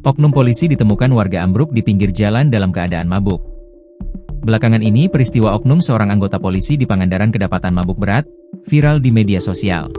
Oknum polisi ditemukan warga ambruk di pinggir jalan dalam keadaan mabuk. Belakangan ini peristiwa oknum seorang anggota polisi di Pangandaran kedapatan mabuk berat, viral di media sosial.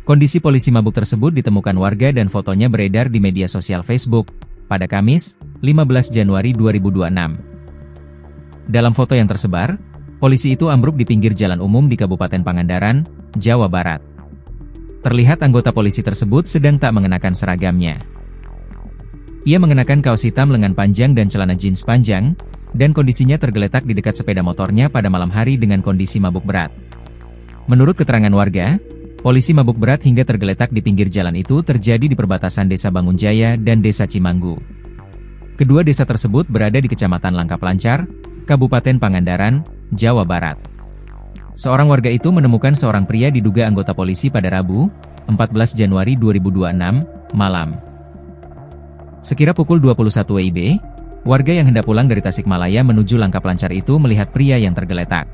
Kondisi polisi mabuk tersebut ditemukan warga dan fotonya beredar di media sosial Facebook pada Kamis, 15 Januari 2026. Dalam foto yang tersebar, polisi itu ambruk di pinggir jalan umum di Kabupaten Pangandaran, Jawa Barat. Terlihat anggota polisi tersebut sedang tak mengenakan seragamnya. Ia mengenakan kaos hitam lengan panjang dan celana jeans panjang, dan kondisinya tergeletak di dekat sepeda motornya pada malam hari dengan kondisi mabuk berat. Menurut keterangan warga, polisi mabuk berat hingga tergeletak di pinggir jalan itu terjadi di perbatasan Desa Bangunjaya dan Desa Cimanggu. Kedua desa tersebut berada di Kecamatan Langkap Lancar, Kabupaten Pangandaran, Jawa Barat. Seorang warga itu menemukan seorang pria diduga anggota polisi pada Rabu, 14 Januari 2026, malam. Sekira pukul 21 WIB, warga yang hendak pulang dari Tasikmalaya menuju Langkap Lancar itu melihat pria yang tergeletak.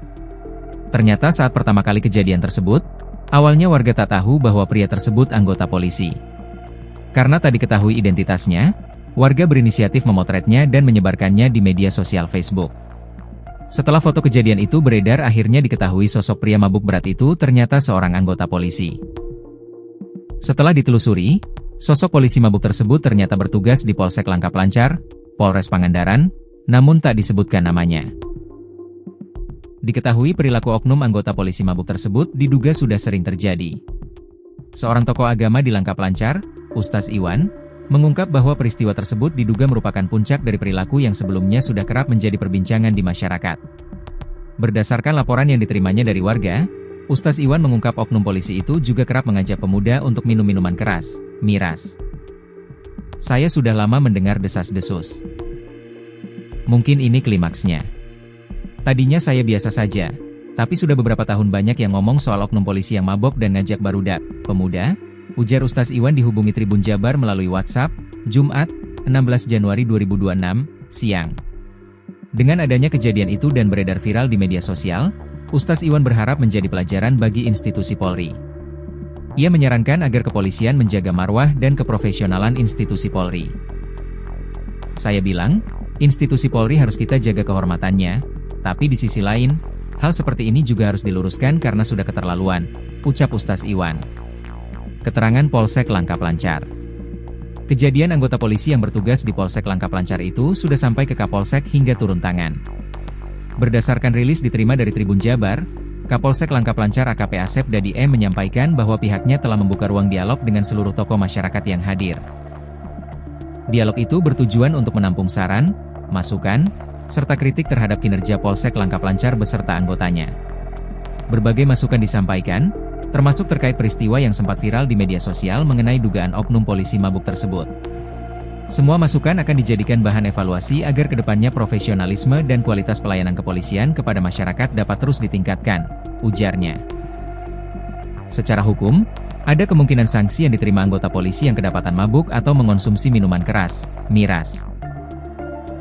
Ternyata saat pertama kali kejadian tersebut, awalnya warga tak tahu bahwa pria tersebut anggota polisi. Karena tak diketahui identitasnya, warga berinisiatif memotretnya dan menyebarkannya di media sosial Facebook. Setelah foto kejadian itu beredar, akhirnya diketahui sosok pria mabuk berat itu ternyata seorang anggota polisi. Setelah ditelusuri, sosok polisi mabuk tersebut ternyata bertugas di Polsek Langkap Lancar, Polres Pangandaran, namun tak disebutkan namanya. Diketahui perilaku oknum anggota polisi mabuk tersebut diduga sudah sering terjadi. Seorang tokoh agama di Langkap Lancar, Ustaz Iwan, mengungkap bahwa peristiwa tersebut diduga merupakan puncak dari perilaku yang sebelumnya sudah kerap menjadi perbincangan di masyarakat. Berdasarkan laporan yang diterimanya dari warga, Ustaz Iwan mengungkap oknum polisi itu juga kerap mengajak pemuda untuk minum minuman keras, miras. Saya sudah lama mendengar desas-desus. Mungkin ini klimaksnya. Tadinya saya biasa saja, tapi sudah beberapa tahun banyak yang ngomong soal oknum polisi yang mabok dan ngajak barudak, pemuda, ujar Ustaz Iwan dihubungi Tribun Jabar melalui WhatsApp, Jumat, 16 Januari 2026, siang. Dengan adanya kejadian itu dan beredar viral di media sosial, Ustaz Iwan berharap menjadi pelajaran bagi institusi Polri. Ia menyarankan agar kepolisian menjaga marwah dan keprofesionalan institusi Polri. Saya bilang, institusi Polri harus kita jaga kehormatannya, tapi di sisi lain, hal seperti ini juga harus diluruskan karena sudah keterlaluan, ucap Ustaz Iwan. Keterangan Polsek Langkap Lancar. Kejadian anggota polisi yang bertugas di Polsek Langkap Lancar itu sudah sampai ke Kapolsek hingga turun tangan. Berdasarkan rilis diterima dari Tribun Jabar, Kapolsek Langkap Lancar AKP Asep Dadi M menyampaikan bahwa pihaknya telah membuka ruang dialog dengan seluruh tokoh masyarakat yang hadir. Dialog itu bertujuan untuk menampung saran, masukan, serta kritik terhadap kinerja Polsek Langkap Lancar beserta anggotanya. Berbagai masukan disampaikan, termasuk terkait peristiwa yang sempat viral di media sosial mengenai dugaan oknum polisi mabuk tersebut. Semua masukan akan dijadikan bahan evaluasi agar kedepannya profesionalisme dan kualitas pelayanan kepolisian kepada masyarakat dapat terus ditingkatkan, ujarnya. Secara hukum, ada kemungkinan sanksi yang diterima anggota polisi yang kedapatan mabuk atau mengonsumsi minuman keras, miras.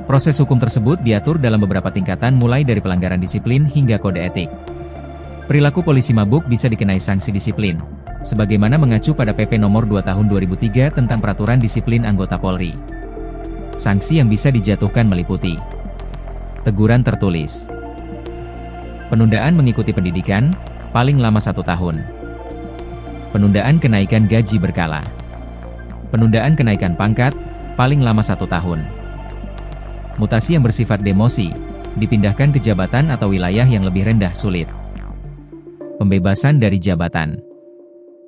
Proses hukum tersebut diatur dalam beberapa tingkatan mulai dari pelanggaran disiplin hingga kode etik. Perilaku polisi mabuk bisa dikenai sanksi disiplin, sebagaimana mengacu pada PP Nomor 2 Tahun 2003 tentang Peraturan Disiplin Anggota Polri. Sanksi yang bisa dijatuhkan meliputi teguran tertulis, penundaan mengikuti pendidikan, paling lama 1 tahun, penundaan kenaikan gaji berkala, penundaan kenaikan pangkat, paling lama 1 tahun, mutasi yang bersifat demosi, dipindahkan ke jabatan atau wilayah yang lebih rendah sulit, pembebasan dari jabatan,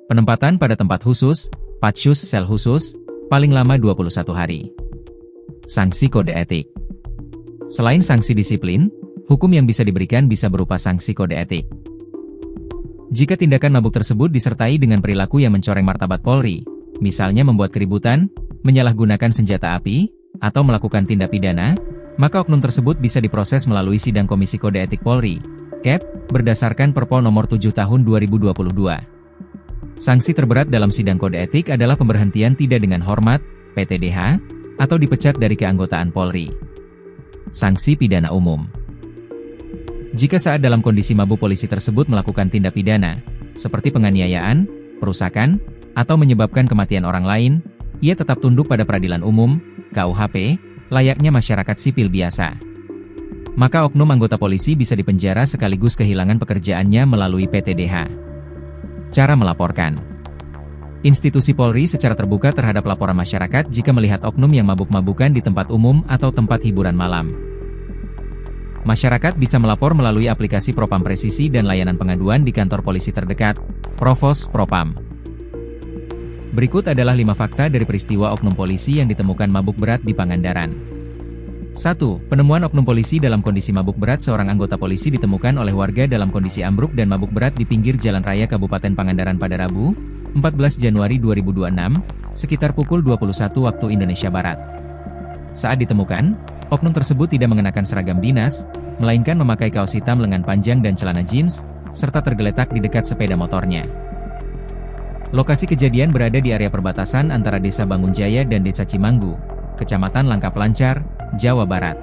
penempatan pada tempat khusus, patsus sel khusus, paling lama 21 hari. Sanksi kode etik. Selain sanksi disiplin, hukum yang bisa diberikan bisa berupa sanksi kode etik. Jika tindakan mabuk tersebut disertai dengan perilaku yang mencoreng martabat Polri, misalnya membuat keributan, menyalahgunakan senjata api, atau melakukan tindak pidana, maka oknum tersebut bisa diproses melalui sidang Komisi Kode Etik Polri, KEP, berdasarkan Perpol Nomor 7 Tahun 2022. Sanksi terberat dalam sidang kode etik adalah pemberhentian tidak dengan hormat, PTDH, atau dipecat dari keanggotaan Polri. Sanksi pidana umum. Jika saat dalam kondisi mabuk polisi tersebut melakukan tindak pidana, seperti penganiayaan, perusakan, atau menyebabkan kematian orang lain, ia tetap tunduk pada peradilan umum, KUHP, layaknya masyarakat sipil biasa. Maka oknum anggota polisi bisa dipenjara sekaligus kehilangan pekerjaannya melalui PTDH. Cara melaporkan. Institusi Polri secara terbuka terhadap laporan masyarakat jika melihat oknum yang mabuk-mabukan di tempat umum atau tempat hiburan malam. Masyarakat bisa melapor melalui aplikasi Propam Presisi dan layanan pengaduan di kantor polisi terdekat, Provos Propam. Berikut adalah 5 fakta dari peristiwa oknum polisi yang ditemukan mabuk berat di Pangandaran. 1. Penemuan oknum polisi dalam kondisi mabuk berat. Seorang anggota polisi ditemukan oleh warga dalam kondisi ambruk dan mabuk berat di pinggir Jalan Raya Kabupaten Pangandaran pada Rabu, 14 Januari 2026, sekitar pukul 21 waktu Indonesia Barat. Saat ditemukan, oknum tersebut tidak mengenakan seragam dinas, melainkan memakai kaos hitam lengan panjang dan celana jeans, serta tergeletak di dekat sepeda motornya. Lokasi kejadian berada di area perbatasan antara Desa Bangunjaya dan Desa Cimanggu, Kecamatan Langkap Lancar, Jawa Barat.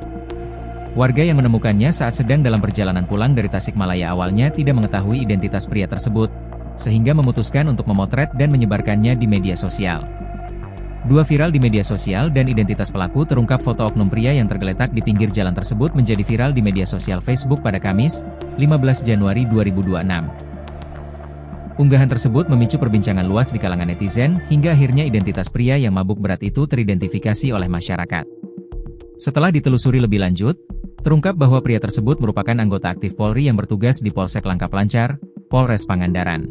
Warga yang menemukannya saat sedang dalam perjalanan pulang dari Tasikmalaya awalnya tidak mengetahui identitas pria tersebut, sehingga memutuskan untuk memotret dan menyebarkannya di media sosial. 2 viral di media sosial dan identitas pelaku terungkap. Foto oknum pria yang tergeletak di pinggir jalan tersebut menjadi viral di media sosial Facebook pada Kamis, 15 Januari 2026. Unggahan tersebut memicu perbincangan luas di kalangan netizen, hingga akhirnya identitas pria yang mabuk berat itu teridentifikasi oleh masyarakat. Setelah ditelusuri lebih lanjut, terungkap bahwa pria tersebut merupakan anggota aktif Polri yang bertugas di Polsek Langkap Lancar, Polres Pangandaran.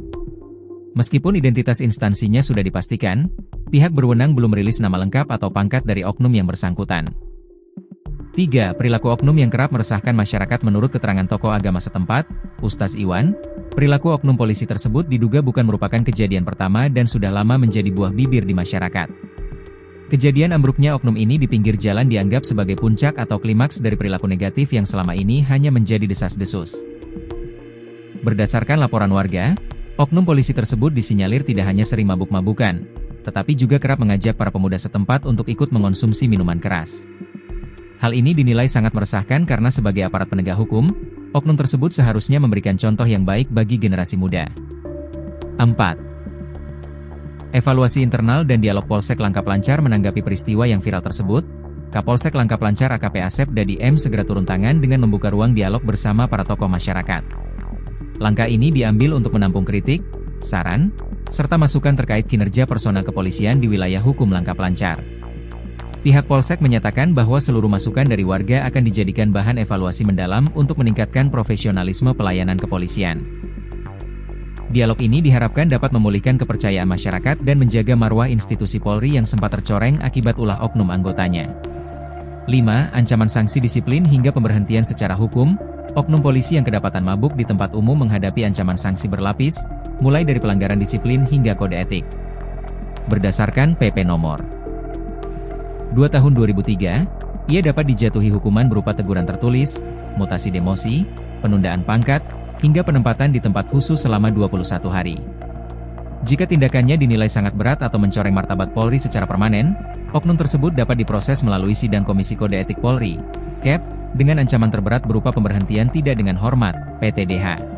Meskipun identitas instansinya sudah dipastikan, pihak berwenang belum merilis nama lengkap atau pangkat dari oknum yang bersangkutan. 3. Perilaku oknum yang kerap meresahkan masyarakat. Menurut keterangan tokoh agama setempat, Ustaz Iwan, perilaku oknum polisi tersebut diduga bukan merupakan kejadian pertama dan sudah lama menjadi buah bibir di masyarakat. Kejadian ambruknya oknum ini di pinggir jalan dianggap sebagai puncak atau klimaks dari perilaku negatif yang selama ini hanya menjadi desas-desus. Berdasarkan laporan warga, oknum polisi tersebut disinyalir tidak hanya sering mabuk-mabukan, tetapi juga kerap mengajak para pemuda setempat untuk ikut mengonsumsi minuman keras. Hal ini dinilai sangat meresahkan karena sebagai aparat penegak hukum, oknum tersebut seharusnya memberikan contoh yang baik bagi generasi muda. 4. Evaluasi internal dan dialog Polsek Langkap Lancar. Menanggapi peristiwa yang viral tersebut, Kapolsek Langkap Lancar AKP Asep Dadi M segera turun tangan dengan membuka ruang dialog bersama para tokoh masyarakat. Langkah ini diambil untuk menampung kritik, saran, serta masukan terkait kinerja personel kepolisian di wilayah hukum Langkap Lancar. Pihak Polsek menyatakan bahwa seluruh masukan dari warga akan dijadikan bahan evaluasi mendalam untuk meningkatkan profesionalisme pelayanan kepolisian. Dialog ini diharapkan dapat memulihkan kepercayaan masyarakat dan menjaga marwah institusi Polri yang sempat tercoreng akibat ulah oknum anggotanya. 5. Ancaman sanksi disiplin hingga pemberhentian secara hukum. Oknum polisi yang kedapatan mabuk di tempat umum menghadapi ancaman sanksi berlapis, mulai dari pelanggaran disiplin hingga kode etik. Berdasarkan PP Nomor 2 Tahun 2003, ia dapat dijatuhi hukuman berupa teguran tertulis, mutasi demosi, penundaan pangkat, hingga penempatan di tempat khusus selama 21 hari. Jika tindakannya dinilai sangat berat atau mencoreng martabat Polri secara permanen, oknum tersebut dapat diproses melalui Sidang Komisi Kode Etik Polri, KEP, dengan ancaman terberat berupa pemberhentian tidak dengan hormat, PTDH.